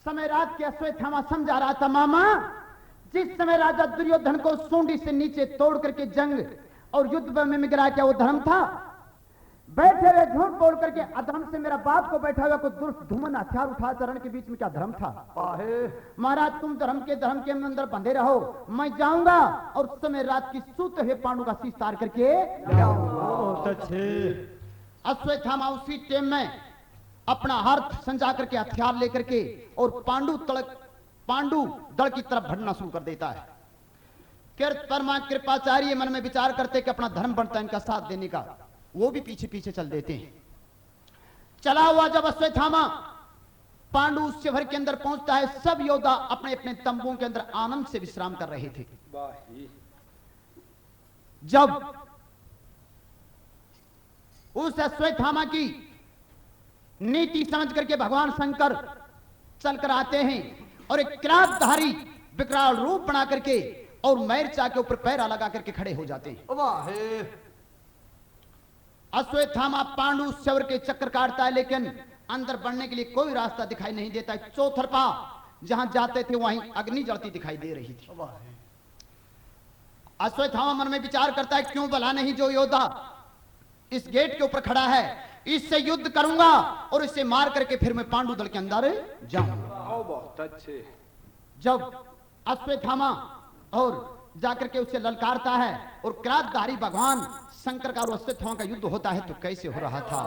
समय रात के अश्वत्थामा समझा रहा था, मामा जिस समय राजा दुर्योधन को सूंडी से नीचे तोड़ करके जंग और युद्ध में गिरा, क्या वो धर्म था? बैठे हुए झूठ बोल करके अधर्म से मेरा बाप को बैठा हुआ को दुष्ट धूमन हथियार उठा चरण के बीच में क्या धर्म था? महाराज तुम धर्म के अंदर बंधे रहो, मैं जाऊंगा और उस समय रात की सूत हुए पांडु का शीश तार करके अश्वत्थामा उसी टाइम में अपना हाथ संजा करके हथियार लेकर के और पांडु दल की तरफ बढ़ना शुरू कर देता है। परमा कृपाचार्य मन में विचार करते कि अपना धर्म बनता है इनका साथ देने का, वो भी पीछे पीछे चल देते हैं। चला हुआ जब अश्वत्थामा पांडु शिविर के अंदर पहुंचता है, सब योद्धा अपने अपने तंबुओं के अंदर आनंद से विश्राम कर रहे थे। जब उस अश्वत्थामा की नीति समझ करके भगवान शंकर चलकर आते हैं और एक किरातधारी विकराल रूप बना करके और मैरचा के ऊपर पैरा लगा करके खड़े हो जाते हैं। अश्वत्थामा पांडु शिविर के चक्कर काटता है, लेकिन अंदर बढ़ने के लिए कोई रास्ता दिखाई नहीं देता है। चौथरपा जहां जाते थे वहीं अग्नि जलती दिखाई दे रही थी। अश्वत्थामा मन में विचार करता है, क्यों भला नहीं जो योद्धा इस गेट के ऊपर खड़ा है, इससे युद्ध करूंगा और इसे मार करके फिर मैं पांडु दल के अंदर जाऊंगा। बहुत अच्छे। जब अश्वत्थामा और जाकर के उसे ललकारता है और किरातधारी भगवान शंकर का और अश्वत्थामा का युद्ध होता है, तो कैसे हो रहा था?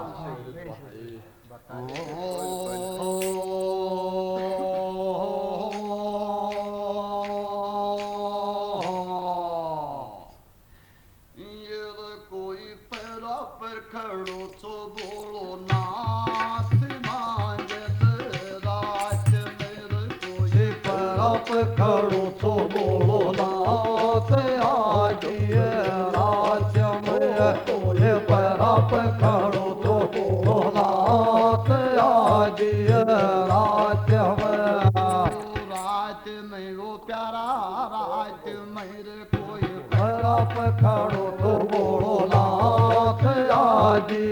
कोई पैरा पर खड़ो तो बोलो नाथ मांगत राज मेरे, कोई पैरा पर खड़ो तो बोलो नाथ आगे राज मेरे, कोई पैरा पर खड़ो तो बोलो नाथ आगे राज मेरे, राज मेरो प्यारा राज मेरे, कोई पैरा पर खड़ो तो बोलो नाथ आगे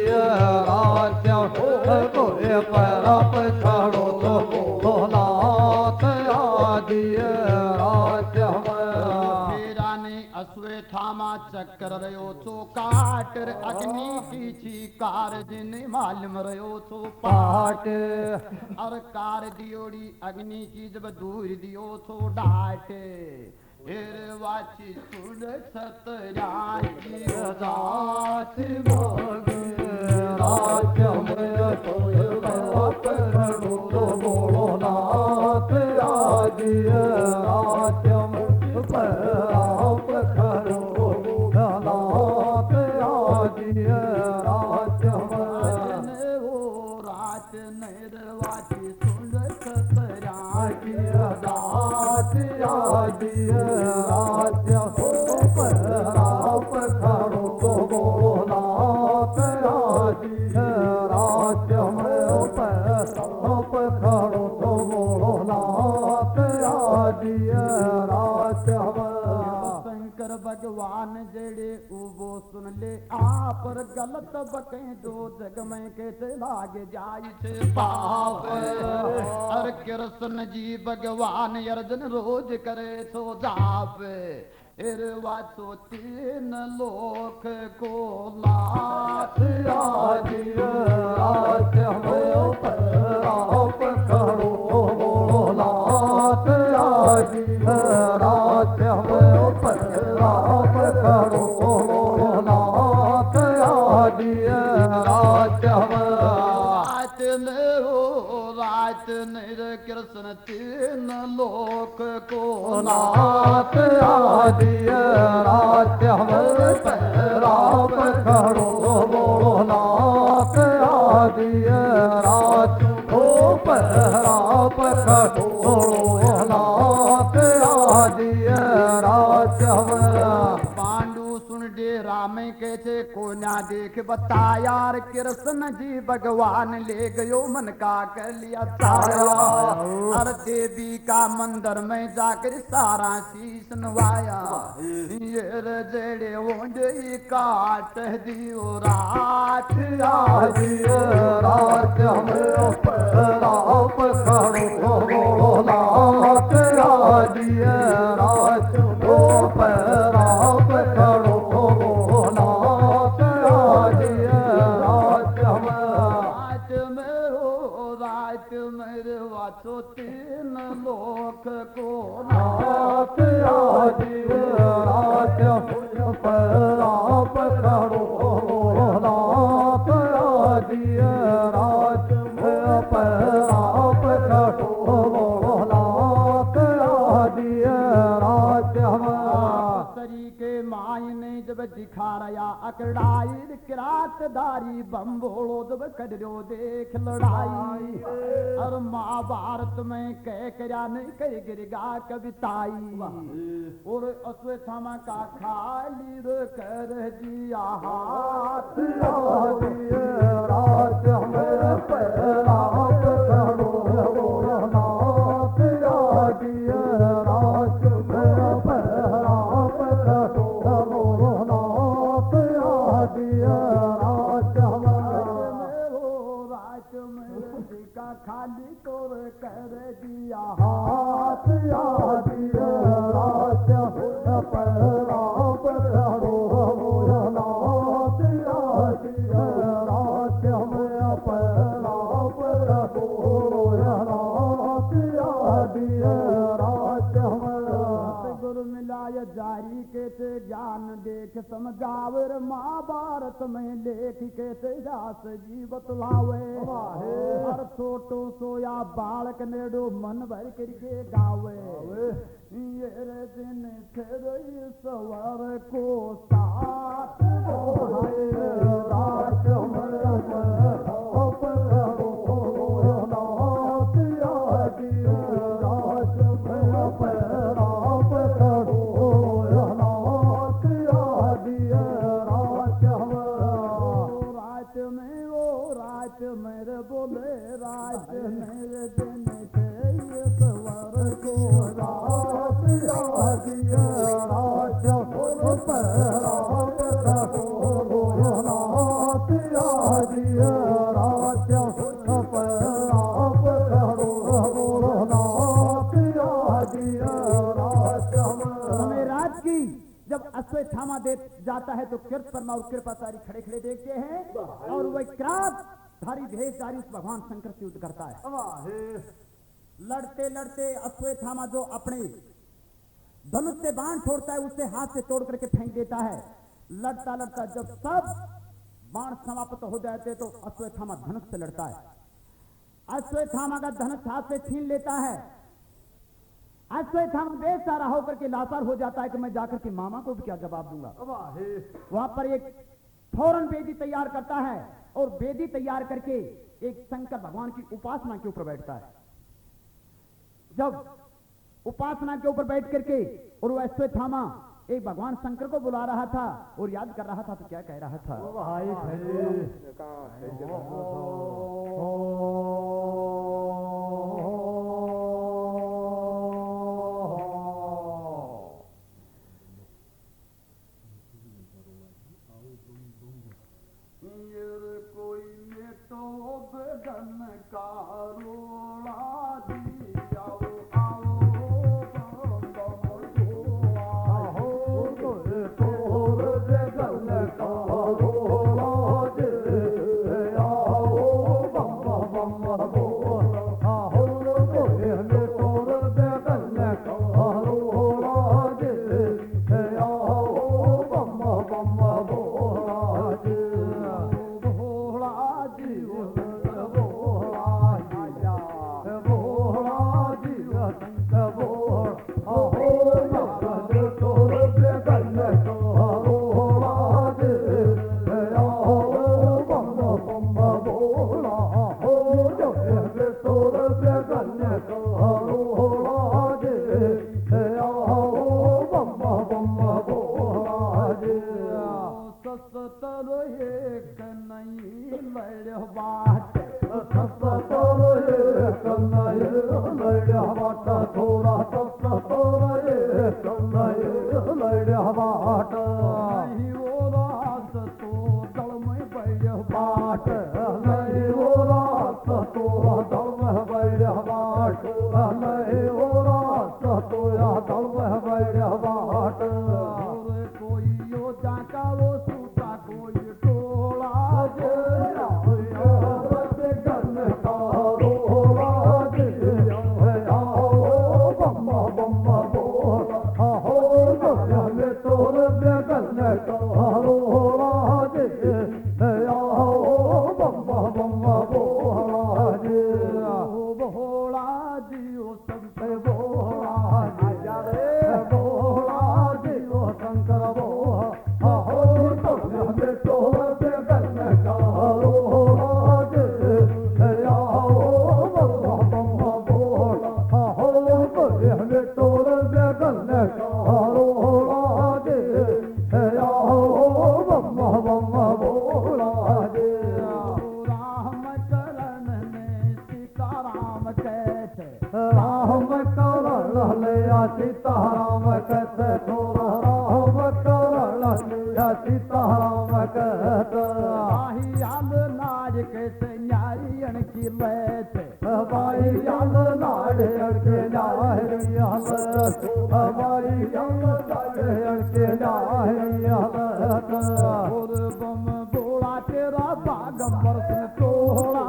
राज कोई पैरा पर खड़ो तो बोलो नाथ आगे राज मेरा ने अश्वत्थामा चक्कर रहो तो काट अग्नि की चीकार जिन मालूम रहो तो पाट और कार दियोड़ी अग्नि की जब दूर दियो तो डाट वाची सुन सतराजी रात भोग राज में कोई बाप खड़ो तो बोलो नाथ आगे राज में बाप खड़ो नाथ आगे राज में वो रात निर्वाची सुन सतराजी रात आगे राज हो पराप खड़ो तो बोलो नाथ आगे राज में पराप खड़ो तो बोलो नाथ आगे राज शंकर भगवान जेड़े उबो सुन ले आप पर गलत बके दो जग में कैसे लागे जाई छे पाप। और कृष्ण जी भगवान अर्जुन रोज करे सो जाप, वाचो तीन लोक को लाथ आगे राज में पराप खड़ो बोलो नाथ आगे राज में पराप खड़ो बोलो नाथ आगे राज रात निर कृष्ण तीन लोक को नाथ आगे राज में पराप खड़ो बोलो नाथ आगे राज हो पराप खड़ो बोलो नाथ आगे राज पांडु सुन डेरा में में कैसे को ना देख बता यार कृष्ण जी भगवान ले गयो मन का कर लिया सारा। अरे देवी का मंदिर में जाकर सारा शीश नवाया ये रजड़े ओंडे काट दियो रात आज रात हम पैराप खड़ो नाथ आज रात वो पैराप खड़ो नाथ आज रात हम रात मेरे वाचो तीन लोक को नाथ आज रात पैराप खड़ो नाथ आज रात पैराप खड़ो नाथ आज रात हम तरीके माई ने जब दिखा रहा अकड़ाई किरातदारी बम भोड़ो जब कर रो देख लड़ाई। और महाभारत में कह करया नहीं कर गिरगा कविताई और अश्वत्थामा का खाली रो कर दिया हाथ आज रात हमें पैराप खड़ो नाथ आज रात में पैराप खड़ो नाथ आज रात का खाली तोड़ कर दिया हाथ आज रात पैराप खड़ो नाथ आज रात हमें पैराप खड़ो नाथ आज रात हमें गुरु मिलाय जारी के ते ज्ञान देख समझावर महाभारत में लेख के ते दास जी बतलावे हर छोटो सोया बालक नेडो मन भर करके गावे ये रे दिन थे सवर को साथ रात हमें पैराप खड़ो नाथ आज रात में पैराप खड़ो नाथ आज रात हमें रात में वो रात मेरे बोले रात मेरे दिन थे ये सवर को रात आज रात पैराप खड़ो नाथ आज रात पैराप खड़ो नाथ आज रात हमें रात की जब अश्वत्थामा दे जाता है तो कृतवर्मा और कृपाचारी खड़े खड़े देखते हैं और वह क्रात धारी भेषधारी उस भगवान शंकर से युद्ध करता है। लड़ते लड़ते अश्वत्थामा जो अपने धनुष से बाण छोड़ता है उसे हाथ से तोड़ करके फेंक देता है। लड़ता लड़ता जब सब बाण समाप्त हो जाते तो अश्वत्थामा धनुष से लड़ता है। अश्वत्थामा का धनुष हाथ से छीन लेता है। अश्वत्थामा बेचारा होकर के लाचार हो जाता है कि मैं जाकर के मामा को भी क्या जवाब दूंगा। वहां पर एक फौरन वेदी तैयार करता है और वेदी तैयार करके एक शंकर भगवान की उपासना के ऊपर बैठता है। जब उपासना के ऊपर बैठ करके और वो अश्वत्थामा एक भगवान शंकर को बुला रहा था और याद कर रहा था तो क्या कह रहा था कोई ने तो बदन का रोड़ा दिया लड्या वाट थोरा तत्त तोरे कमये लड्या वाट नहीं वो रात तो दल में बैठ बाट नहीं वो रात तो दल में बैठ बाट नहीं वो रात तो या दल में बैठ बाट कोई यो जाका वो सूता कोई टोला सीताराम कहते थोड़ा राम करण सीताराम कहते आही याद नाज कैसे न्यायन की लेते हमारी याद नाज के न्यायन हमारी याद नाज के न्यायन और बम बोला तेरा बागंबर से तोड़ा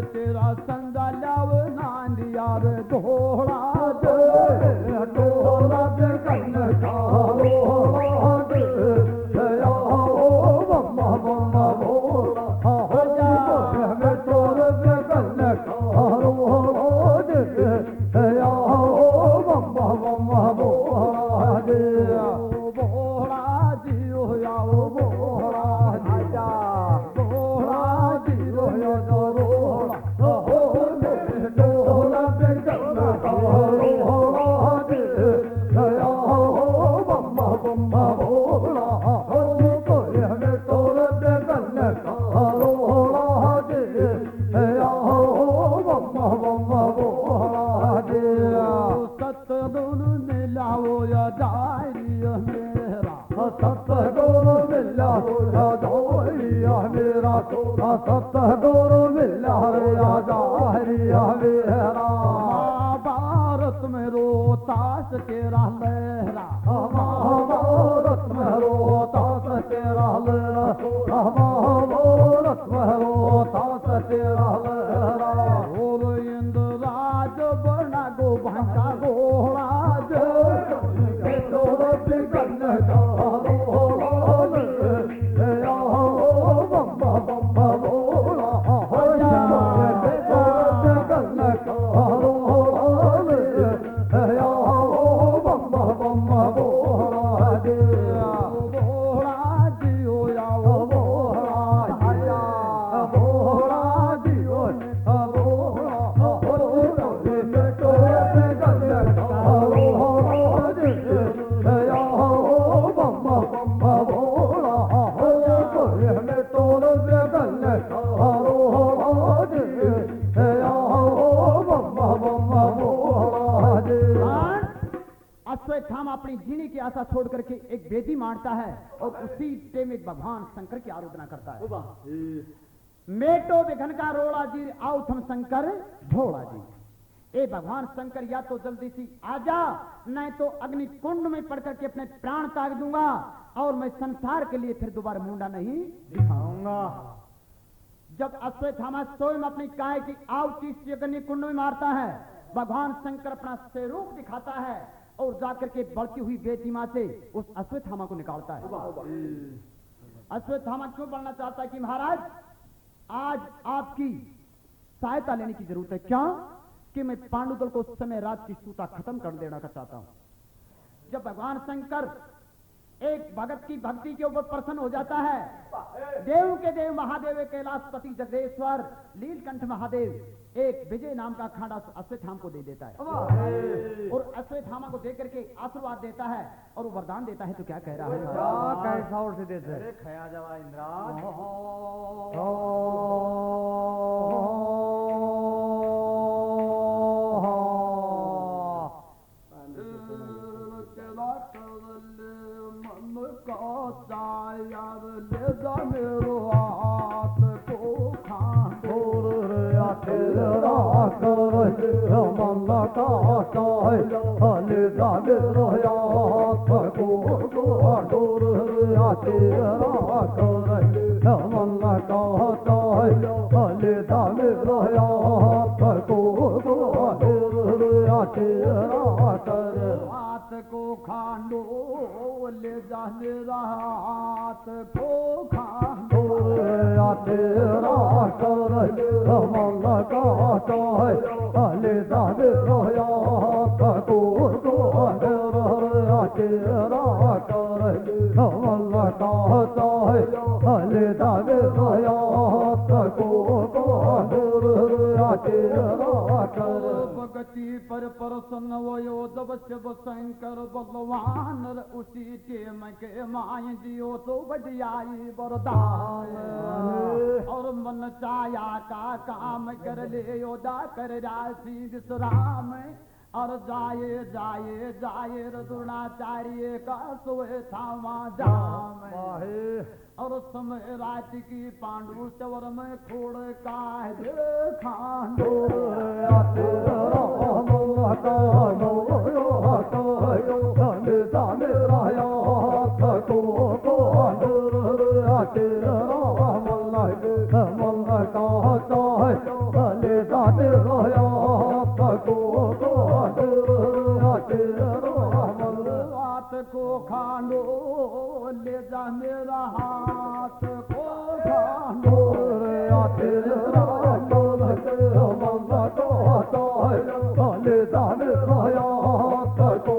तेरा संगाला नांदिया ढोला ढोला भारत में रोतास तेरा लहरा भारत में रोतास तेरा लहरा भारत में रोतास तेरा लहरा और इंद्रराज बना गो भांगा घोड़ाज Oh अश्वत्थामा अपनी जीने की आशा छोड़ करके एक वेदी मारता है और उसी टेम में भगवान शंकर की आराधना करता है। मेटो विघन का रोड़ा जी आओ थम शंकर भोला जी। ए भगवान शंकर या तो जल्दी से आजा, नहीं तो अग्नि कुंड में पड़ करके अपने प्राण त्याग दूंगा और मैं संसार के लिए फिर दोबारा मुंडा नहीं दिखाऊंगा। जब अश्वत्थामा स्वयं अपनी काय की आवती से अग्नि कुंड में मारता है, भगवान शंकर अपना स्वरूप दिखाता है और जाकर के बढ़ती हुई बेटीमा से उस अश्वत्थामा को निकालता है। अश्वत्थामा क्यों बढ़ना चाहता है कि महाराज आज आपकी सहायता लेने की जरूरत है। क्या कि मैं पांडुदल को उस समय रात की सूता खत्म कर देना चाहता हूं। जब भगवान शंकर एक भगत की भक्ति के ऊपर प्रसन्न हो जाता है, देव के देव महादेव कैलाशपति जगदेश्वर लीलकंठ महादेव एक विजय नाम का खांडा अश्वत्थामा को दे देता है और अश्वत्थामा को देकर के आशीर्वाद देता है और वो वरदान देता है। तो क्या कह रहा है? कैसा और से देते हैं? खया जवा इंद्राज को खांडो ले जाने रात को खांडो तेरा कर मन कहता है ले जाने रात को तेरा कर मन कहता है ले जाने रात को तेरा कर भगति पर प्रसन्न वयो जब शिव शंकर बलवान उसी टेम के माय जियो तो बढ़ियाई वरदान और मन चाया का काम कर ले योदा कर राशि विश्राम और जाए जाए जाए द्रोणाचार्य का सोए थामा जाम और समय रात की पांडु चवर में खोड़ का खांडो को खांडो ले जा मेरा हाथ को खांडो तेरा ले जा मेरा हाथ को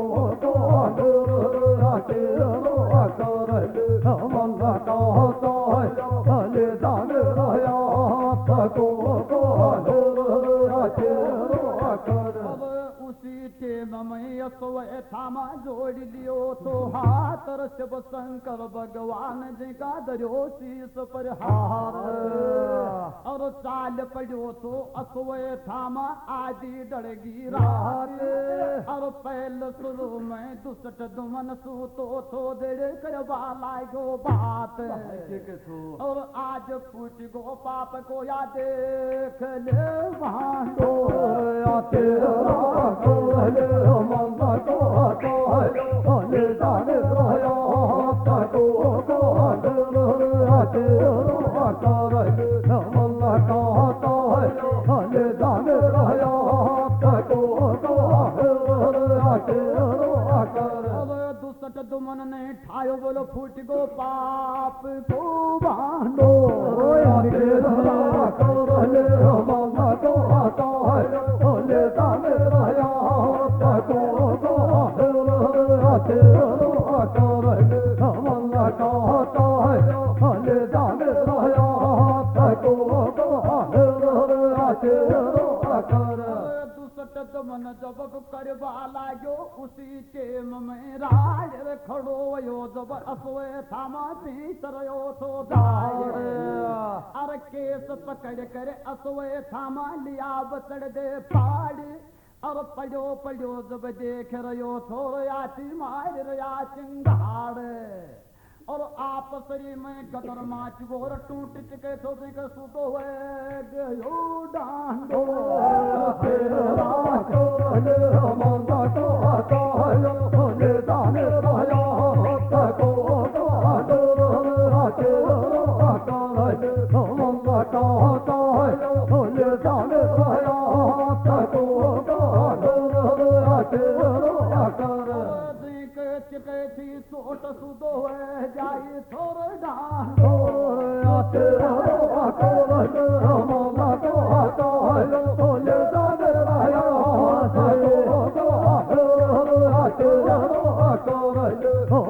थामा जोड़ लियो तो हाथ शिव शंकर भगवान जी का दरियो शीस पर हार और चाल पड़ो तो असवे थामा आदि डरगी रात और पहले शुरू में दुष्ट दुमन सूतो तो देर करवा लागो बात और आज फूट गो पाप को या देख ले वांडो दुमन ने ठायो बोलो फूट गो पाप को बांधो मन जब करवा लागो उसी टेम में राज खड़ो यो जब असवे थामा तरयो तो अरे केस पकड़ कर असवे थामा लिया बचड़ दे पाड़ अब पढ़ो पढ़ो जब देख रहो थोर आची मार रया चिंगाड़ और आप शरीर में गदर माच गोर टूट चुके तो देख सुतो है गयो डांडो तेरा कोले मंगा तो आता है ले दाने भाया तको तो तेरा कोले मंगा तो आता है ले दाने भाया तको चिके थी सोट सुदो है जाई थोर डांडो तेरा मामा तो आता है ले दाने भाया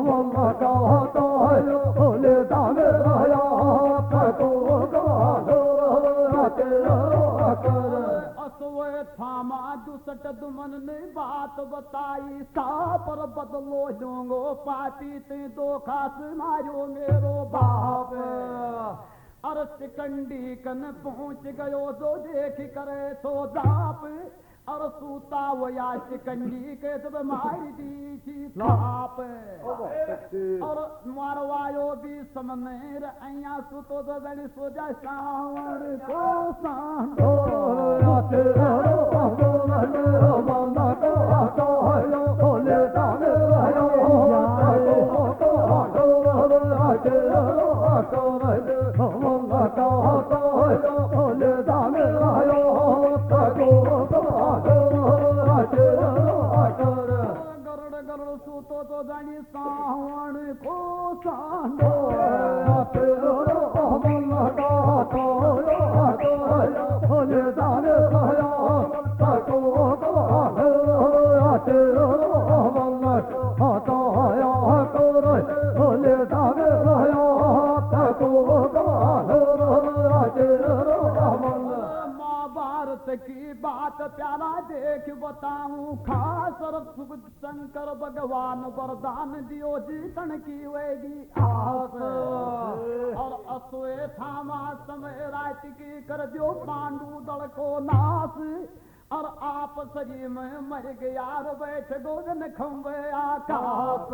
मामा का आता है ले दाने भाया थामा दुसट दुमन ने बात बताई सा पर बदलो लूंगो पाती ते दो खास मारो मेरो बाप अर सिकंडी कन पहुंच गयो जो देख करे तो जाप और सूता वो या सिकंडी के जब मारी दी थी थाप और मारवायो भी समनेर अया सुतो तो बड़ी सोजा सावर को सांडो तेरा मामा तो आता है ले दाने भाया मामा का आता है ले दाने भाया गरुड़ गरुड़ सूतो तो जानी सावण को सांडो मामा का आता है ले दाने भाया महाभारत की बात प्यारा देख बताऊं खास और शंकर भगवान वरदान दियो जीतन की वेगी आस और असोए थामा समय रात की कर दियो पांडु दल को नाश और आप शरीर में मर गया बैठ गोदन खंबे आकाश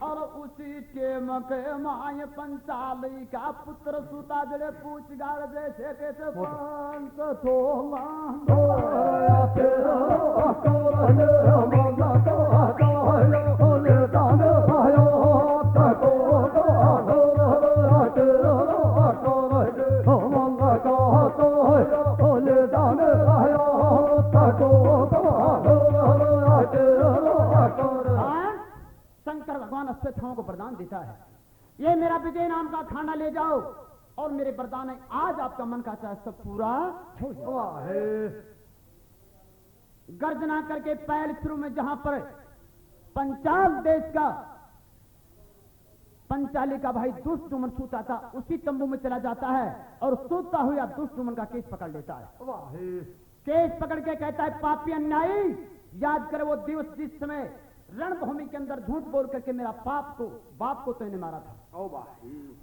और उसी टेम के माय पंचाली का पुत्र सुता जड़े पूछ गाड़ जैसे कैसे पंच तो मांगो शंकर भगवान अश्वत्थामा को वरदान देता है ये मेरा विजय नाम का खाना ले जाओ और मेरे वरदान है आज आपका मन का चाहे सब पूरा हो जाए गर्जना करके पहले शुरू में जहां पर पंचाल देश का पंचाली का भाई दुष्टुमन सूता था उसी तंबू में चला जाता है और सूता हुआ दुष्टुमन का केस पकड़ लेता है केस पकड़ के कहता है पापी अन्यायी याद करे वो दिवस जिस समय रणभूमि के अंदर झूठ बोल करके मेरा बाप को तूने मारा था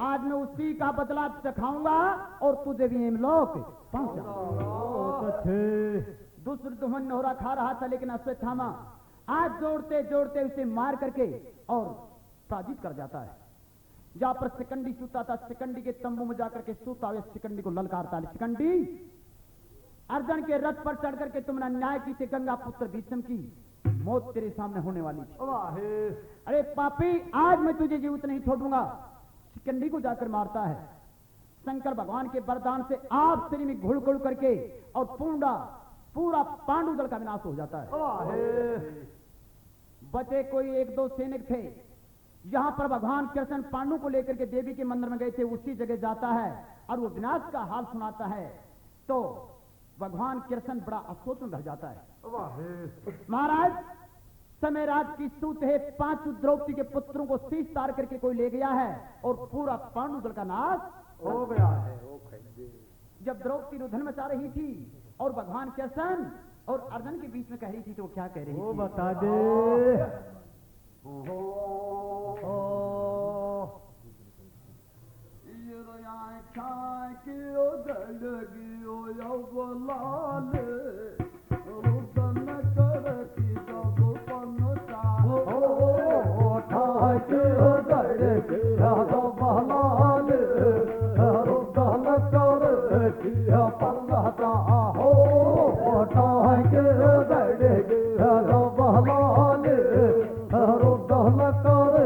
आज मैं उसी का बदला चखाऊंगा और तुझे भी हेमलोक पहुंचा दूसरी दुश्मन नोरा खा रहा था लेकिन अश्वत्थामा आज जोड़ते जोड़ते उसे मार करके और पराजित कर जाता है जहां पर शिकंडी सूता था शिकंडी के तंबू में जाकर के सूता हुए शिकंडी को ललकारता है शिकंडी अर्जुन के रथ पर चढ़ करके तुमने अन्याय की थी गंगा पुत्र भीष्म की मौत तेरे सामने होने वाली थी अरे पापी आज मैं तुझे जीवित नहीं छोड़ूंगा शिकंडी को जाकर मारता है शंकर भगवान के वरदान से आप शरीर में घुड़ घुड़ करके और पूरा पांडु दल का विनाश हो जाता है बचे कोई एक दो सैनिक थे यहां पर भगवान कृष्ण पांडु को लेकर के देवी के मंदिर में गए थे उसी जगह जाता है और वो विनाश का हाल सुनाता है तो भगवान कृष्ण बड़ा अफसोस में रह जाता है महाराज समय रात की सूत है 5 द्रौपदी के पुत्रों को शीश तार करके कोई ले गया है और पूरा पांडु दल का नाश हो गया है जब द्रौपदी रुधन मचा रही थी और भगवान कृष्ण और अर्जुन के बीच में कह रही थी तो वो क्या कह रही थी बता दे किया तो बहलाल रुदन कर किया पल्लता हो टाह के गड़े किया तो बहलाल रुदन कर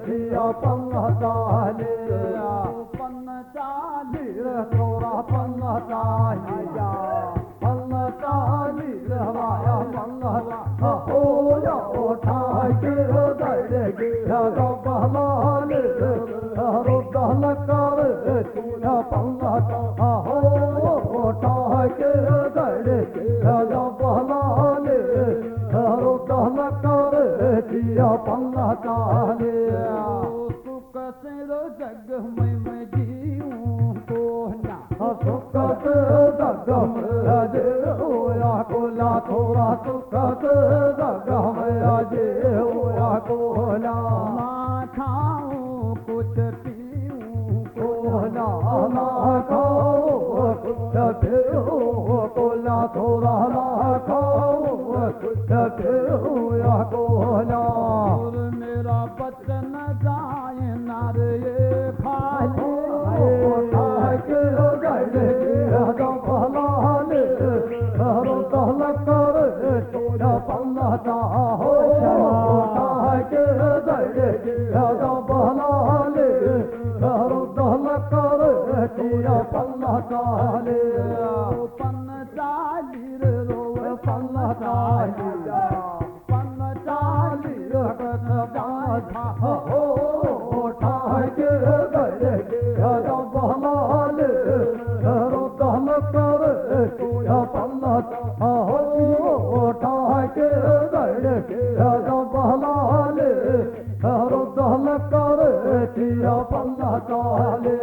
किया पल्लता ले पन्न चाली तोरा पन्न चाहिया पन्न चाली हमारा पन्न हो या उठा के गड़े गिया तो बहलाल रुदन कर किया पन्न हो उठा के गड़े गिया तो बहलाल रुदन कर किया पन्न चाले सुख सिर जग में जीऊं को ना सुख जग में अजे होया कोला थोड़ा सुख जग में अजे होया कोला ना खाऊं कुछ पीऊं कोला ना खाऊं कुछ पीऊं कोला थोड़ा ना खाऊं कुछ पीऊं या कोला मेरा बचन जाए नारे खाए के गड़े तो बहलाल रुदन कर तोरा पल्लता हो के गड़े तो बहलाल रुदन कर तोरा पल्लता ले पन्न चाली रो पल्लता पन्न चाली बाधा हो ठाह के गड़े तो बहलाल रुदन कर तोरा पल्लता हो ठाह के गड़े तो बहलाल रुदन कर तोरा पल्लता ले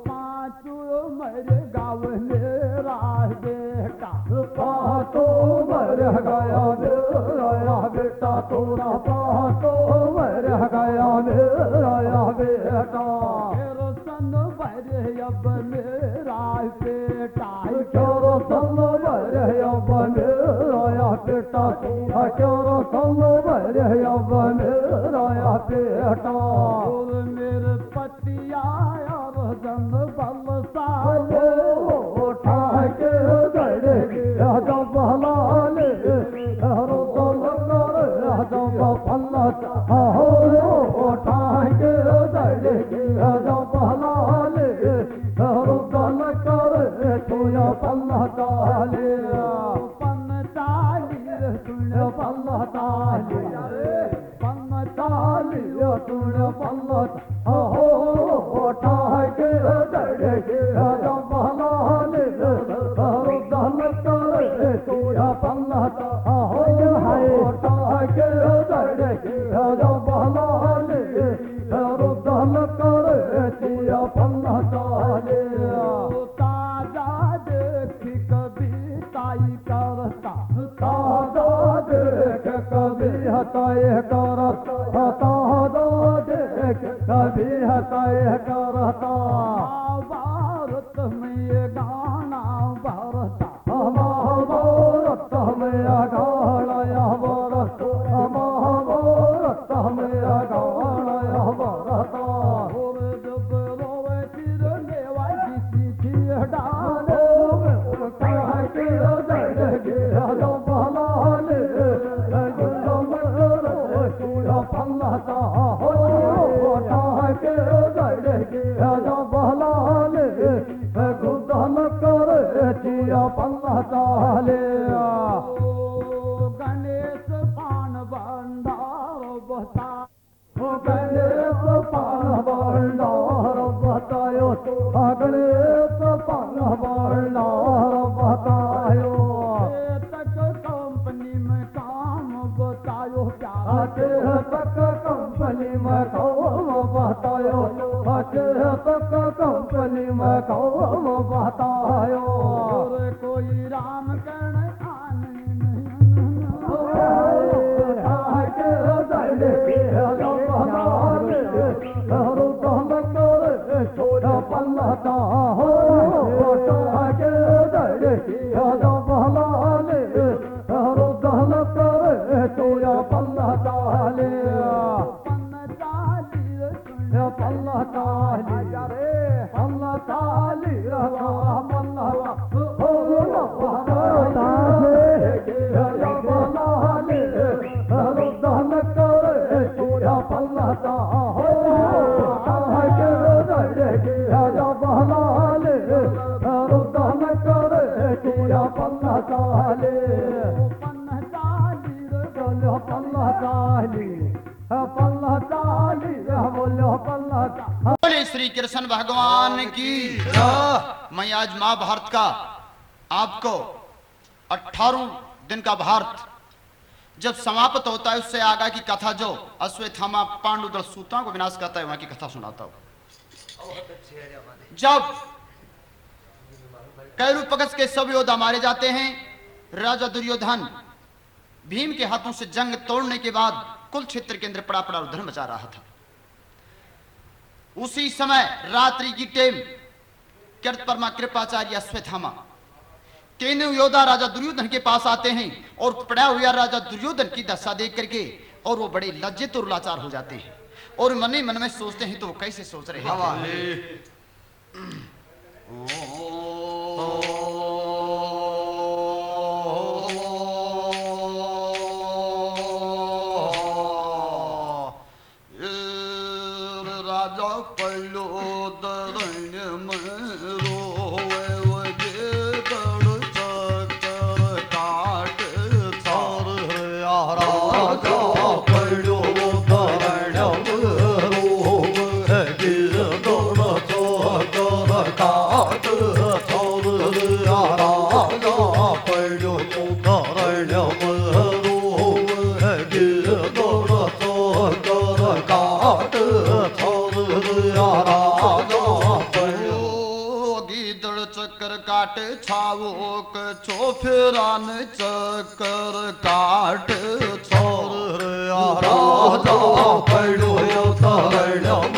पाँचों मेरे गाँव मेरा बेटा पाँचों मर गया मेरा बेटा तोरा पाँचों मर गया मेरा बेटा सन मरे अब मेरा बेटा क्यों सन मरे अब मेरा बेटा क्यों सन मरे अब मेरा बेटा मेरे पतिया और जन बल साले उठा के गड़े तो बहलाल रुदन कर तो पल्लता हो उठा के गड़े तो बहलाल रुदन कर तोरा पल्लता ले पन्न चाली सुन पल्लता ले पन्न चाली सुन पल्लता हो उठा के गड़े तो बहलाल रुदन कर तोरा पल्लता हो उठा के गड़े तो बहलाल रुदन कर तोरा पल्लता ले ताजा देख कभी ताई करता ताजा देख कभी हताए करता ताजा देख कभी हताए करता भारत में ये गाना भरता महाभारत में गाना भरत महाभारत में गाना भरता जब रोवे फिर लेवा किसी डाले कह के गड़े तो बहलाल तोरा पल्लता हो कह के गड़े तो बहलाल रुदन कर तोरा पल्लता ले गणेश पान भंडार बता गणेश पान भंडार बतायो गणेश पान भंडार बतायो तक कंपनी में काम बतायो क्या तक कंपनी में काम बतायो तक कंपनी में काम बतायो कोई राम कर्ण तोरा पल्लता हो के गड़े तो बहलाल रुदन कर तोरा पल्लता ले पन्न चाली पल्ला ताली रे पल्ला ताली रहा पल्ला ओ पल्ला के या बलाले रुदन करे किया पल्ला ता हो के रे के या बलाले रुदन करे किया पल्ला ताले पल्ला ताली रे बोलो पल्ला ताली पल्ला ताली बोलो पल्ला बोले श्री कृष्ण भगवान की। मैं आज महाभारत का आपको 18 दिन का भारत जब समाप्त होता है उससे आगे की कथा जो अश्वत्थामा पांडु दल सूतों को विनाश करता है वहां की कथा सुनाता हूं। जब कैरु पकस के सब योद्धा मारे जाते हैं, राजा दुर्योधन भीम के हाथों से जंग तोड़ने के बाद कुल क्षेत्र के अंदर पड़ा पड़ा उधर मचा रहा था। उसी समय रात्रि की टेम कृतवर्मा कृपाचार्य अश्वत्थामा तीनों योद्धा राजा दुर्योधन के पास आते हैं और पड़ा हुआ राजा दुर्योधन की दशा देख करके और वो बड़े लज्जित और लाचार हो जाते हैं और मन ही मन में सोचते हैं तो वो कैसे सोच रहे हैं। राजा पल्लो दरण्य में रोवे दड़ चक्कर काट थार राजा पल्लो दरण्य में रोवे दड़ चक्कर काट थार राजा पल्लो दरण्य में रोवे दड़ चक्कर काट गीदड़ चक्कर काट छावोक छोफिरान चक्कर काट छोर राजा पड़ो तरणम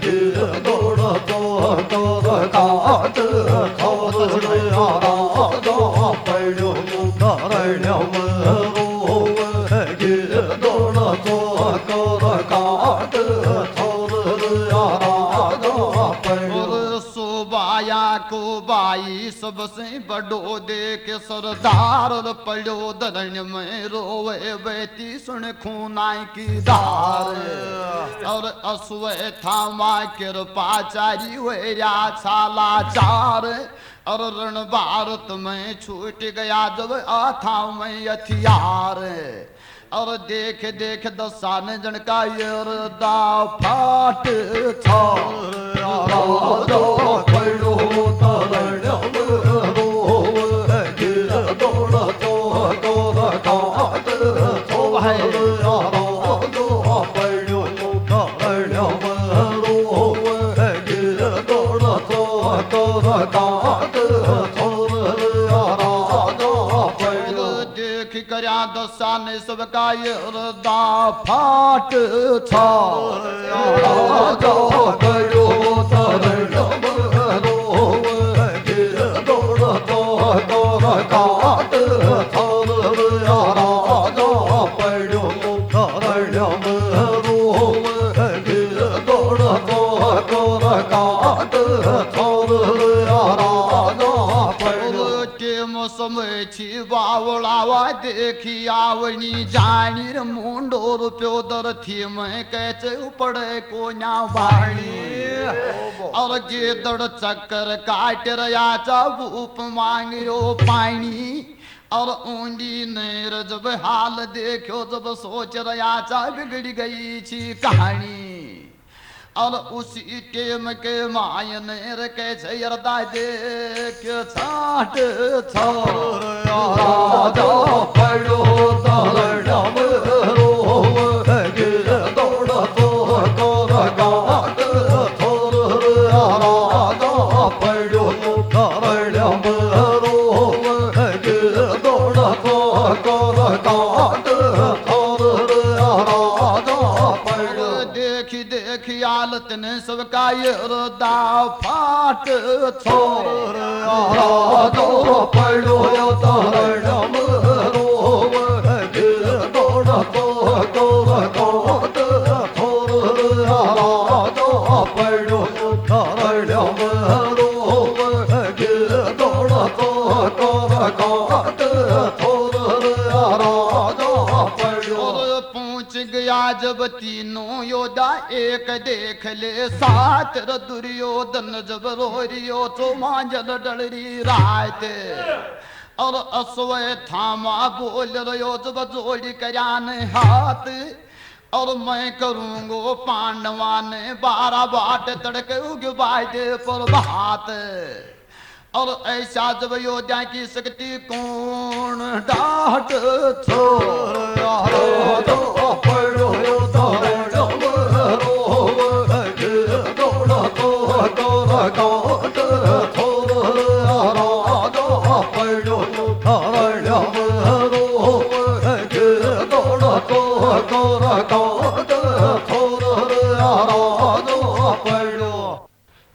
गीदड़ चक्कर काट छोर राजा पड़ो तरणम गीदड़ चक्कर काट सुबाया को बाई सबसे बड़ो देख सरदार पड़ो दरण्य में रोवे बेटी सुन खूनाई की धार और अश्वत्थामा कृपाचारी हुए छालाचार और रण भारत में छूट गया जब आथा में हथियार और देख देख दसान जन का यरदा फाट छोर राजा पड़ो तरणम रोवे गिरदड़ चक्कर काट छोर राजा पड़ो तरणम रोवे गिरदड़ चक्कर काट छोर राजा पड़ो देख करया दसान सबका यरदा फाट छोर राजा पड़ो तरणम रोवे गिरदड़ चक्कर काट छोर राजा पड़ो तरणम रोवे गिरदड़ चक्कर काट छोर राजा पड़ो के मौसम बावलावा देखी आवनी जानी मुंडो रुपयो दर थी मैं कैसे पड़े को ना बाणी और गिदड़ चक्कर काट रया चूप मांगो पानी और ऊंडी नेर जब हाल देखो जब सोच रया चा बिगड़ गई थी कहानी और उसी टेम के मायन कैसे यरदा देख छाट छोर राजा पड़ो तरणम रोवे गिरदड़ चक्कर काट छोर राजा पड़ो तरणम रोवे गिरदड़ चक्कर काट छोर राजा पड़ो देखी देखी हालत ने सबका यरदा फाट छोर राजा पड़ो तरणम रोवे गिरदड़ चक्कर काट छोर और पहुंच गया जब तीनों योद्धा एक देख ले साथ दुर्योधन जब रोरियो तो मांजल डलरी रात और अश्वत्थामा बोल रहो जब जोड़ी करान हाथ और मैं करूंगो पांडवा ने 12 बाट तड़के उग बादे पर भात और ऐसा जब योद्धा की शक्ति कौन डांट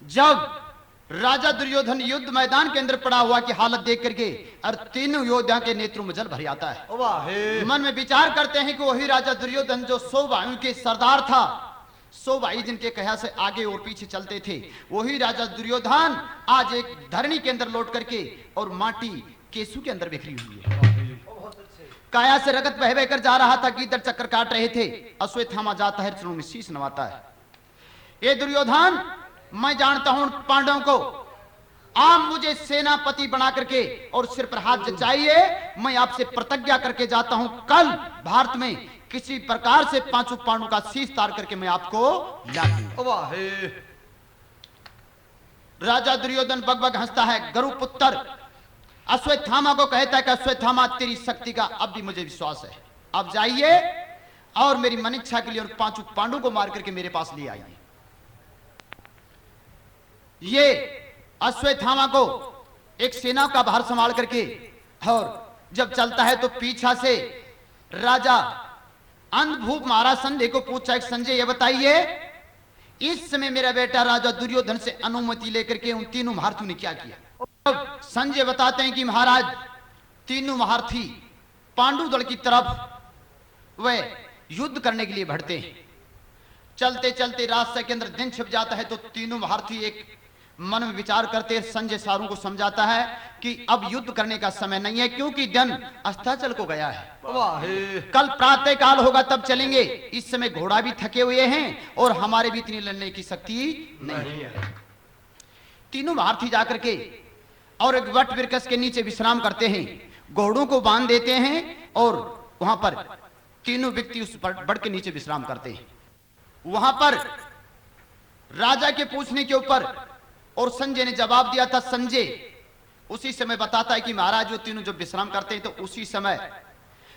जब राजा दुर्योधन युद्ध मैदान के अंदर पड़ा हुआ की हालत देख करके और तीनों योद्धा के नेत्रों में जल भर आता है। मन में विचार करते हैं कि वही राजा दुर्योधन जो 100 भाइयों के सरदार था, 100 भाई जिनके कहा से आगे और पीछे चलते थे, वही राजा दुर्योधन आज एक धरनी के अंदर लौट करके और माटी केसू के अंदर बिखरी हुई है। काया से रगत बह बहकर जा रहा था, गीदड़ चक्कर काट रहे थे, अश्वत्थामा जाता है, चरणों में शीश नवाता है। ये दुर्योधन, मैं जानता हूं पांडवों को, आप मुझे सेनापति बना करके और सिर पर हाथ जचाइए, मैं आपसे प्रतिज्ञा करके जाता हूं, कल भारत में किसी प्रकार से 5 पांडवों का शीश तार करके मैं आपको ला दूंगा। राजा दुर्योधन बग हंसता है। गुरुपुत्र अश्वत्थामा को कहता है कि अश्वत्थामा, तेरी शक्ति का अब भी मुझे विश्वास है, अब जाइए और मेरी मन इच्छा के लिए और 5 पांडवों को मार करके मेरे पास ले आइए। ये अश्वत्थामा को एक सेना का भार संभाल करके और जब चलता है तो पीछा से राजा अंधभूप महाराज संजय को पूछा, एक संजय ये बताइए इस समय मेरा बेटा राजा दुर्योधन से अनुमति लेकर के उन तीनों महारथियों ने क्या किया। संजय बताते हैं कि महाराज, तीनों महारथी पांडु दल की तरफ वे युद्ध करने के लिए बढ़ते हैं। चलते चलते रास्ते के अंदर दिन छिप जाता है तो तीनों महारथी एक मन में विचार करते, संजय सारों को समझाता है कि अब युद्ध करने का समय नहीं है, क्योंकि दिन अस्ताचल को गया है, कल प्रातः काल होगा तब चलेंगे। इस समय घोड़ा भी थके हुए हैं और हमारे भी इतनी लड़ने की शक्ति नहीं है। तीनों महारथी जाकर के और एक वट वृक्ष के नीचे विश्राम करते हैं, घोड़ों को बांध देते हैं और वहां पर तीनों व्यक्ति उस बड़ के नीचे विश्राम करते हैं। वहां पर राजा के पूछने के ऊपर और संजय ने जवाब दिया था। संजय उसी समय बताता है कि महाराज वो तीनों जब विश्राम करते हैं तो उसी समय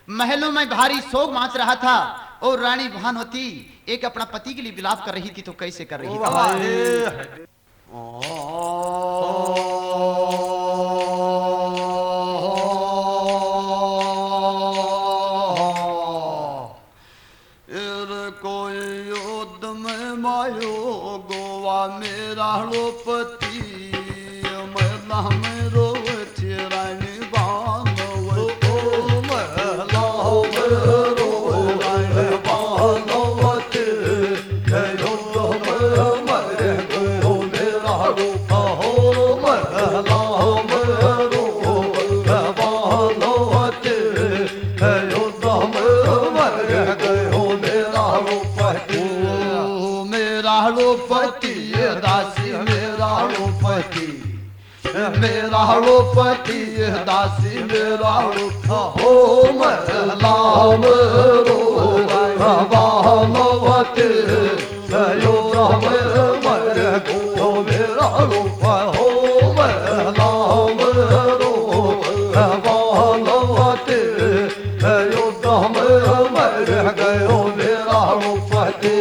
महलों में भारी शोक माच रहा था और रानी भानुमति एक अपना पति के लिए विलाप कर रही थी। तो कैसे कर रही थी? मेरा लोपति मैं मेरो रानी बांधव मेरा लोपति दासी मेरा हो लाम रो भावती यो मर गो मेरा रूप हो लाम रो भावती यो मर गयो मेरा रूपति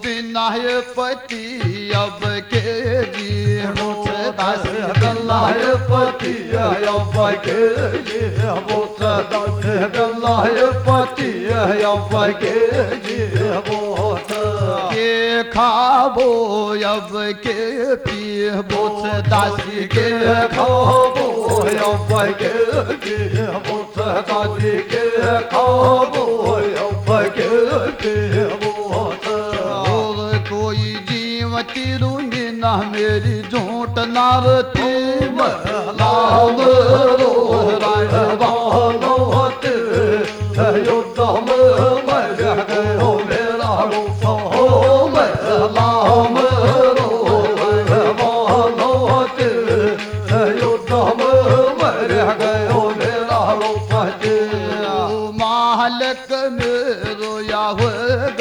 बिना पति अब के जीणो पति के खाबो अब के पिए बोस दासी के खाबो अब के पिए बोस दासी के खाबो अब के पिए बोस और कोई जीवती रूंगी ना मेरी झूठ नारती लाभ रो राय बानोते युद्ध राम मर गयो मेरा रूप हो राम युद्ध मर गयो मेरा रूप मालक मेरो याव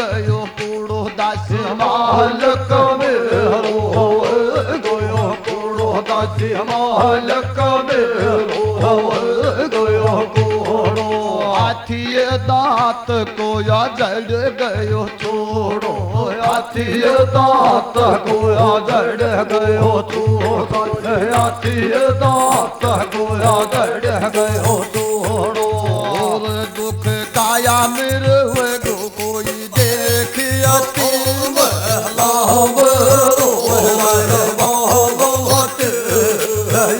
गयो कूड़ो दास मालक मेरो गयो कूड़ो दासी मालक मेरो गयो कूड़ो हाथी दांत को या जड़ गयो छोड़ो हाथी दांत को या जड़ गयो छोड़ो हाथी दांत को या जड़ गयो छोड़ो और दुख काया मेरे गो कोई देख अति राम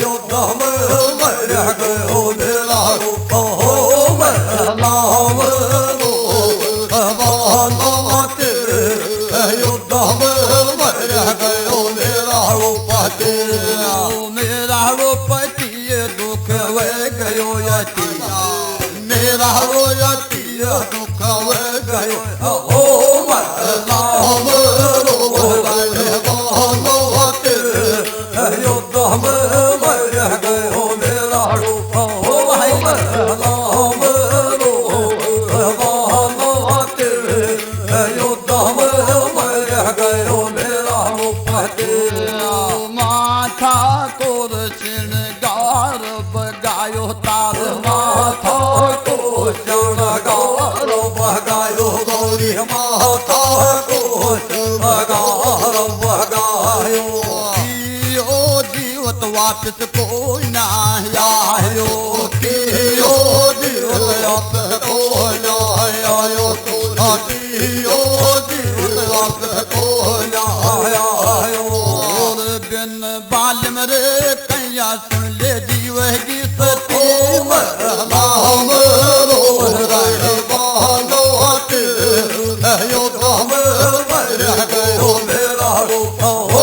युद्ध मर गयो मेरा रूप हो राम युद्ध मर गयो मेरा रूप मेरा रोपति दुख वे गयो यति मेरा रोयति दुख वे गयो हो राम युद्ध मर गयो मेरा रूप हो राम युद्ध मर गयो मेरा रूप माथा तोर श्रृंगार बगायो तार माथा को चढ़गारो बगायो गौरी माथा को चढ़गारो बगायो कियो जीवत वापस कोई ना आयो कियो जीवत वापस कोई ना आयो कियो जीवत वापस कोई ना आयो और बिन बाल मरे कैया सुन ले जीव की सती राम युद्ध मर गयो मेरा रूप हो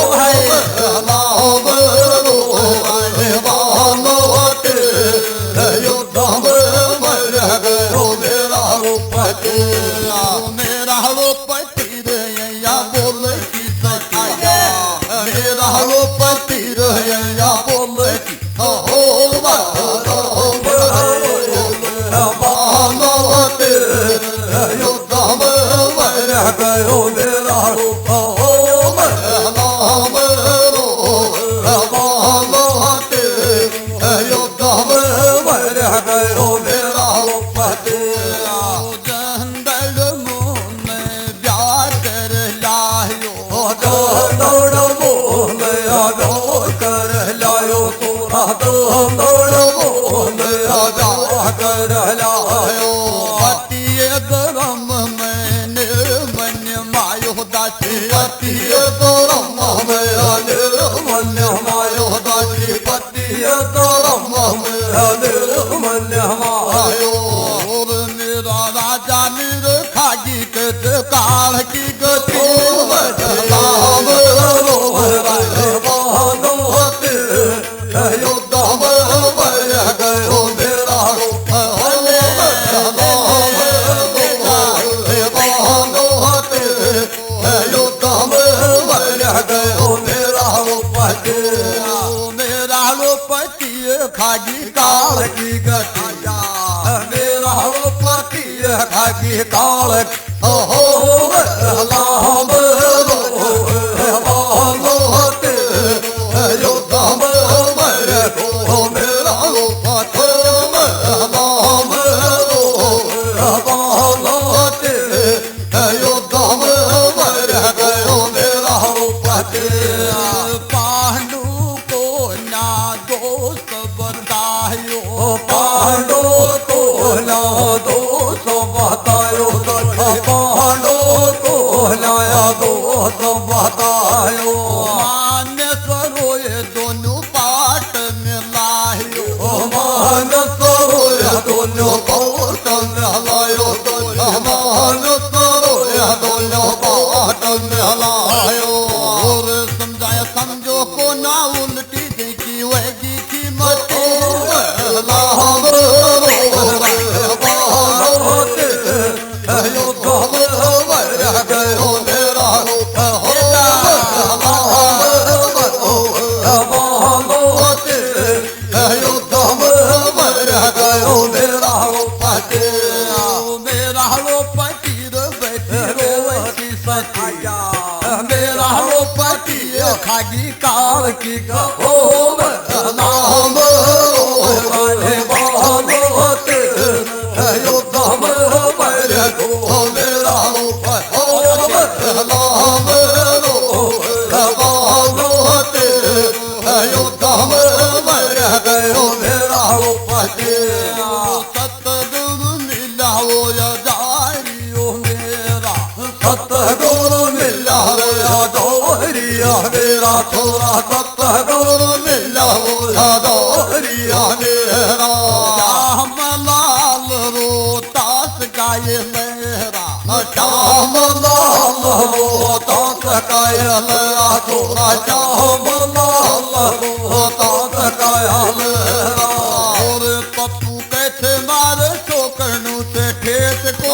राम युद्ध मर गयो मेरा रूप मेरा रोपति रैया बोल की सती मेरा रोपति रैया बोल की हो युद्ध मर गयो मेरा रूप हो राम युद्ध मर गयो मेरा रूप जंगल मोन ब्याह कर लायो दौड़ मोन आगो कर लायो तोरा दौड़ मोन आगो कर लायो पति गरम में निर्मन मायो दासी पति तोरम मन मायो दासी पति तोरम मन मायो और मेरा राजा निर खागी के काल की गति राम युद्ध मर गयो मेरा रूप युद्ध मर गयो मेरा रूप मेरा रोपति खागी काल की गतिया मेरा पति खागी काल हो राम युद्ध मर गयो मेरा पति राम युद्ध मर गयो मेरा पति पांडु को ना दोस्त बतायो पांडो को ना दोष बतायो पांडो को नया दोष बतायो मान्य सरोए दोनों पाट मिलायो मान सरोय दोनों पाट मिलायो मान सरोय दोनों पाट मिलायो और समझाया समझो को ना उल्टी देखी वही की मती राम की हो नाम वाले बालोत योद्धा मेरे को मेरा नाम बालोत योद्धा मेरे गयो मेरा पति सतगुरु मिलाओ यारियो मेरा सतगुरु मिलाओ यारिया मेरा थोड़ा सतगुरु मिलाओ यारिया मेरा श्याम लाल रोतास गाय मेरा श्याम लाल रोतास गाय मेरा थोड़ा श्याम लाल रोतास गाय मेरा और पप्पू कैसे मारे ठोकरनु से ठेस को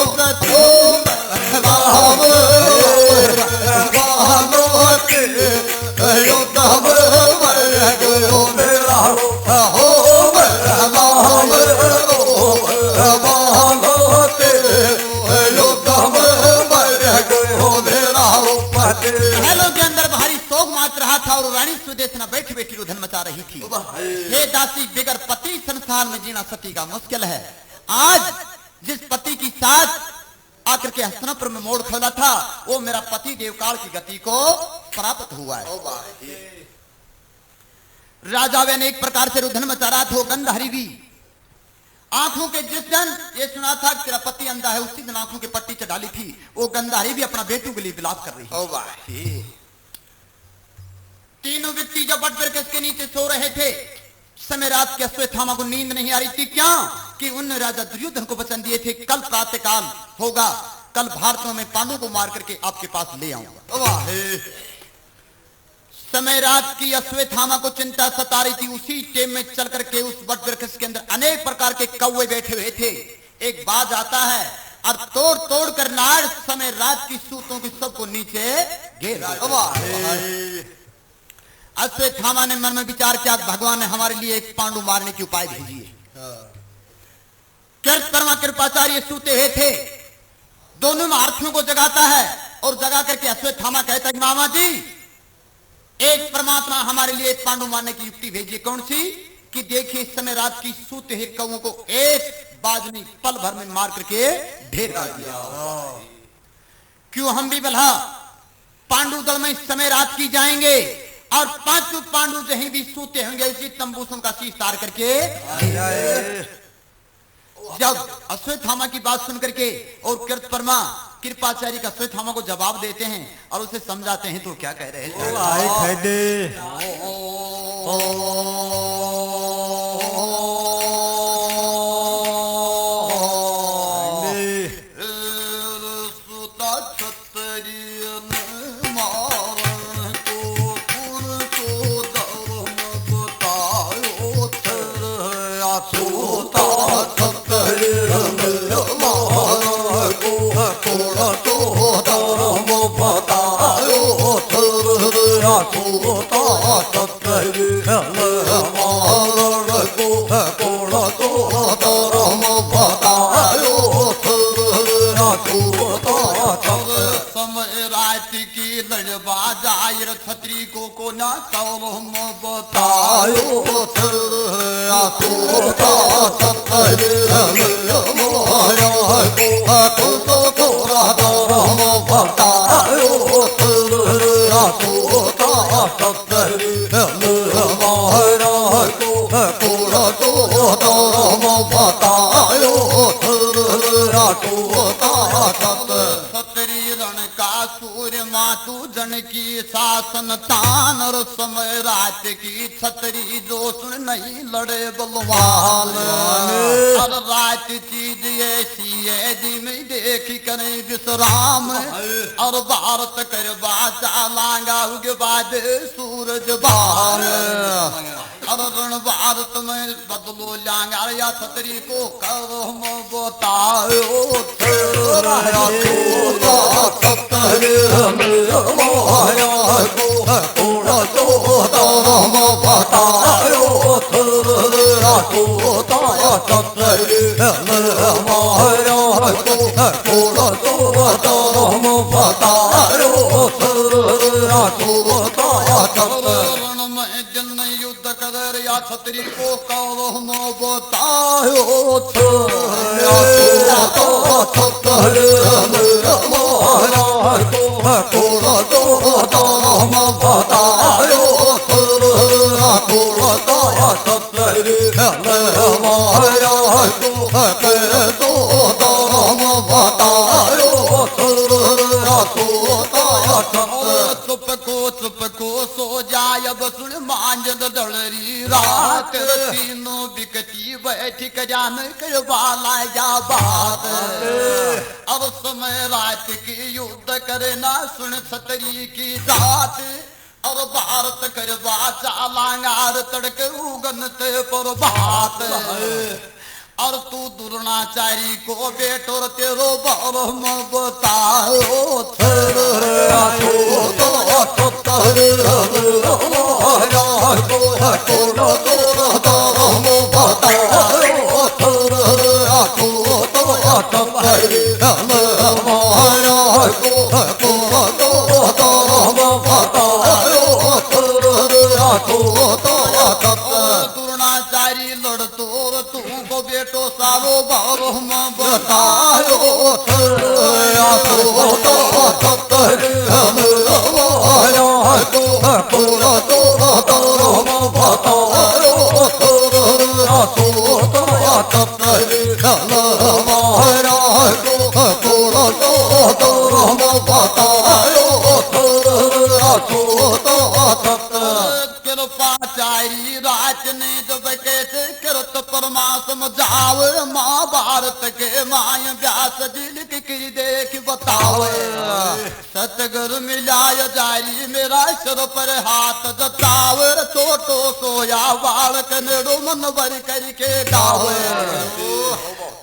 महलों के अंदर भारी शोक माच रहा था और रानी सुदेशना बैठी बैठी रुधन मचा रही थी। हे दासी, बिगर पति संसार में जीना सती का मुश्किल है। आज जिस पति की साथ आकर के हस्तिनापुर में मोड़ खोला था वो मेरा पति देवकाल की गति को प्राप्त हुआ है। राजा वे अनेक प्रकार से रुधन मचा रहा था। गंधहरी भी आंखों के जिस दिन ये सुना था कि तेरा पति अंधा है उसी दिन आंखों की पट्टी चढ़ाली थी। वो गंधारी भी अपना बेटू के लिए विलाप कर रही है। तीनों व्यक्ति जब बट पर के नीचे सो रहे थे, समय रात के अश्वत्थामा को नींद नहीं आ रही थी। क्या कि उन राजा दुर्योधन को वचन दिए थे कल प्रातः काल होगा, कल भारतों में पांडु को मार करके आपके पास ले आऊंगा। समय रात की अश्वत्थामा को चिंता सता रही थी। उसी टेम में चल करके उस वट वृक्ष के अंदर अनेक प्रकार के कौवे बैठे हुए थे। एक बाज आता है और तोड़ तोड़ कर नाड़ समय रात की सूतों की सबको नीचे घेर दिया। अश्वत्थामा ने मन में विचार किया भगवान ने हमारे लिए एक पांडु मारने की उपाय भेजी है। कृष्ण कृपाचार्य सूते हुए थे, दोनों महारथियों को जगाता है और जगा करके अश्वत्थामा कहता है मामा जी एक परमात्मा हमारे लिए एक पांडु मारने की युक्ति भेजिए। कौन सी? कि देखिए इस समय रात की सूते हुए कौओं को एक बाजनी पल भर में मार करके ढेर कर दिया। क्यों हम भी बल्हा पांडु दल में इस समय रात की जाएंगे और पांचों पांडु जहीं भी सूते होंगे इसी तंबूसों का शीश तार करके। जब अश्वत्थामा की बात सुन करके और कृतवर्मा कृपाचार्य का अश्वत्थामा को जवाब देते हैं और उसे समझाते हैं तो क्या कह रहे हैं? समय रात की लड़वा जायर छत्री को ना कौम बतायो मातु जन की शासन तान और समय रात की छतरी जो सुन नहीं लड़े बलवान। और रात चीज ऐसी है जिमें देख करें विश्राम और भारत कर बाचा लांगा उगे बाद सूरज बाहर और रण भारत में बदलो लांगा या छतरी को करो बताओ छतरी को करो न बतायो चुप को सो जाय बसुड़ मांजद डलरी रात तीनों बिकती बैठी जान कर बाला जा बात अब समय रात की युद्ध करे ना सुन छतरी की जात और भारत कर चालांगार तड़क उगन ते पर बात और तू दुर्नाचारी को बेटोर तेरो बरम बताओ दुर्नाचारी लड़तोर तू को बेटो सारो बरम बताओ कृपाचारी राज ने जब कैसे कृत परमात्म जाव महाभारत के माय व्यास जी लिख की देख बतावे सतगुरु मिलाय जारी मेरा सिर पर हाथ जताव छोटो सोया बालक नेड़ो मन भर करके गावे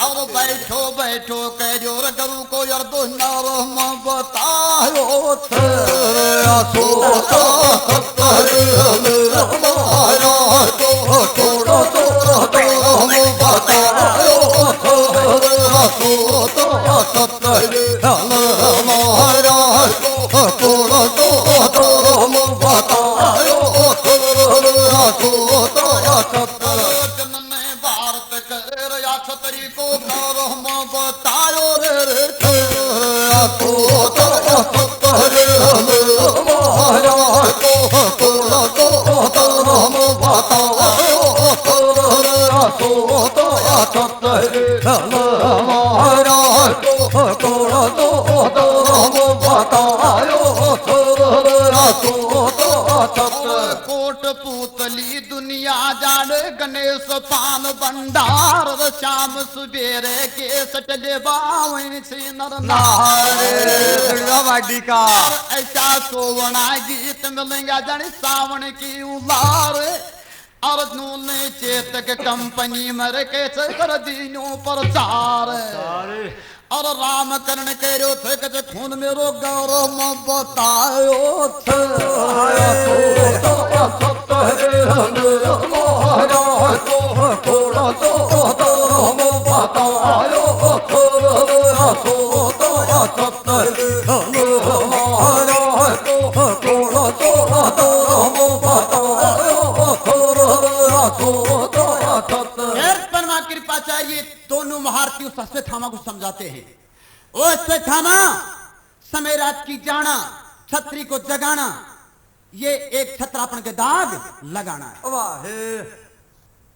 और बैठो बैठो कहोर गुरु को अर्दो नरम बतायो भारत कर या छतरी को नरम बतायो रे कोट पूतली दुनिया जान गणेश पान भंडार श्याम सुबेरे के सटले बावन श्री नर नारे का ऐसा सोवना गीत मिलेगा जान सावन की उलार अर्जुन ने चेतक कंपनी मर के कर दीनों पर चार और राम कर्ण करो थे खून मेरो गौरव बतायो कृपाचार्य दोनों महारथियों अश्वत्थामा को समझाते हैं। ओ अश्वत्थामा, समय रात की जाना, छत्री को जगाना, ये एक छत्रापन के दाग लगाना है।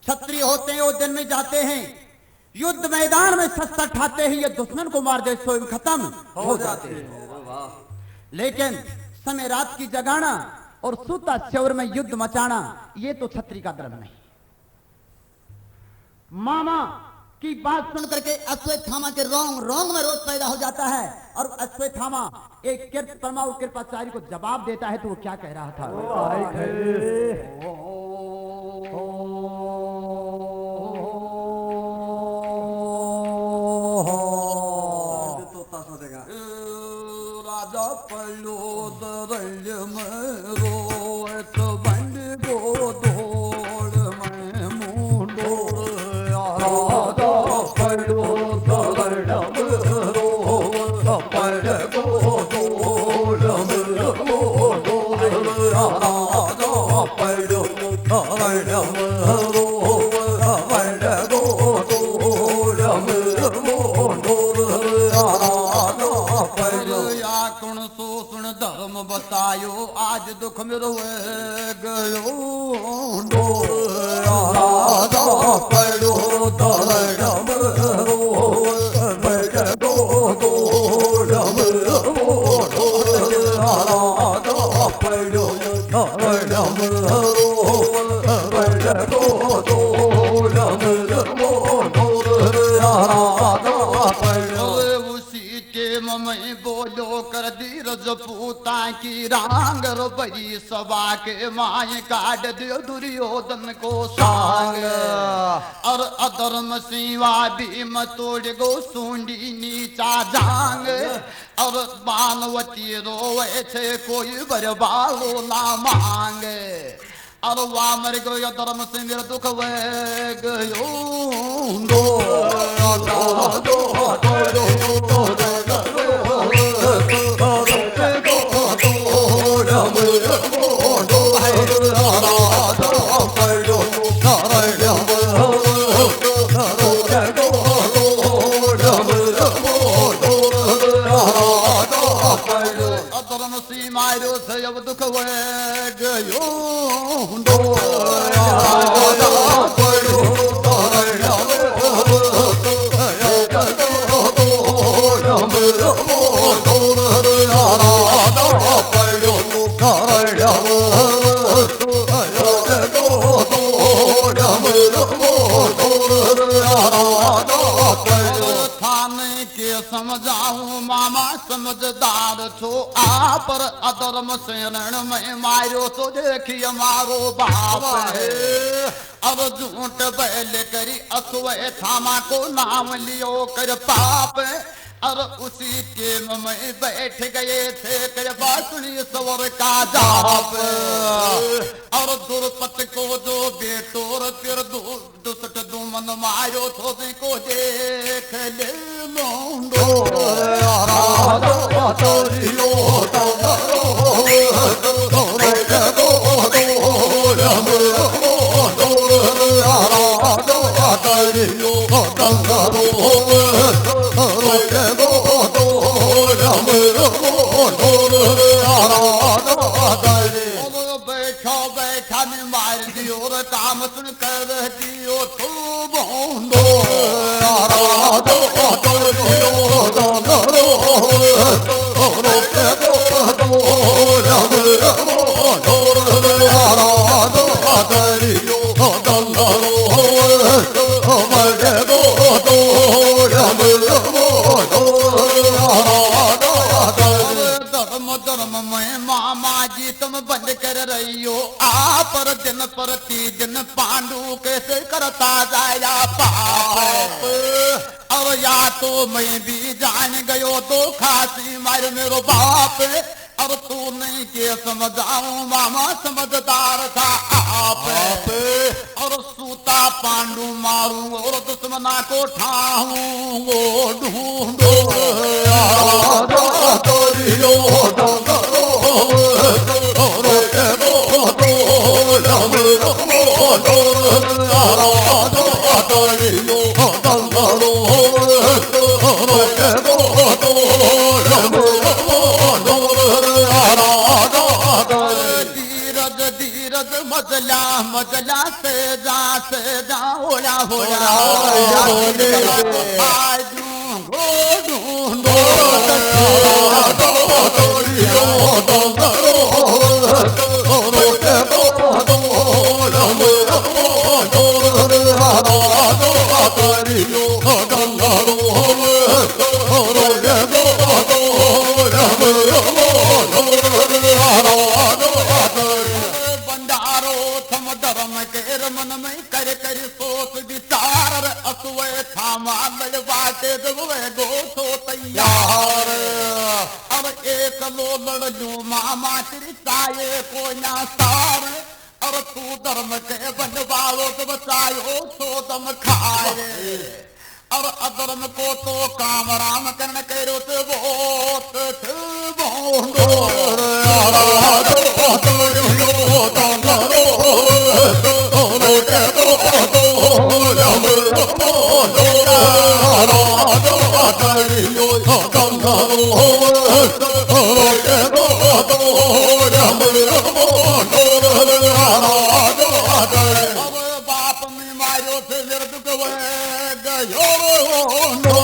छत्री होते हैं वो दिन में जाते हैं युद्ध मैदान में शस्त्र ठाते हैं, ये दुश्मन को मार दे स्वयं खत्म हो जाते हैं। लेकिन समय रात की जगाना और सूता शौर में युद्ध मचाना, ये तो छत्री का धर्म नहीं। मामा की बात सुनकर के अश्वत्थामा के रोंग में रोज पैदा हो जाता है और अश्वत्थामा एक कीर्तनमा और कृपाचार्य को जवाब देता है। तो वो क्या कह रहा था? राजा पलो दरल में रोत बंद गो दौड़ में मुंडो राजा पलो दरल में रोत बंद गो दौड़ में मुंडो राजा पलो दरल में सुन धर्म बतायो आज दुख मेरो गयो राजा पड़ो धर्म रो बजो दो रम राजा पड़ो धर्म रो बजो दो रम राजा पड़ो उसी टेम में बोलो कर दी रजपूता की रांग बड़ी सभा के माय काट दियो दुर्योधन को सांग और अधर्म सिवा भीम तोड़ गो सूंडी नीचा जांग और बानवती रोवे छे कोई बरबालो ना मांगे और वामर गयो धर्म से मेरा दुख वे गयो दो अधर्म सी मारो से अब दुख वे गयो थाने के समझाऊं मामा समझदार छो आप पर अधर्म से रण में मारो तो देखिए मारो बाप है अब झूठ बैल करी असुए थामा को नाम लियो कर पाप और उसी टेम में बैठ गए थे कर बासुरी सवर का जाप और दुर्पत को जो बेटोर फिर दुष्ट दुमन मारो तो को देख ले मोंडो बैठो बैठा ने मार दियो और काम सुन कर दियो तू बोंडो धर्म में मामा जी तुम बंद कर रही हो आप पर दिन पांडु कैसे करता जाया पाप और या तो मैं भी जान गयो तो खासी मार मेरो बाप अब तू नहीं के समझाऊं मामा समझदार था आप और सूता पांडु मारूं और दुश्मना को ठाऊं वो ढूंढो धीरज धीरज मजला मजला से जा होला होला बंडारो थम धर्म के मन में कर कर सोच विचार असुए थामा लड़ बाटे दुए गो तो तैयार अब एक लो लड़ लू मामा तेरी साये को ना सार अब तू धर्म के बनवालो तो बचायो सो दम खाए अब अधर्म को तो काम राम करण करो तो बहुत Oh से व्यर्थ गयो नो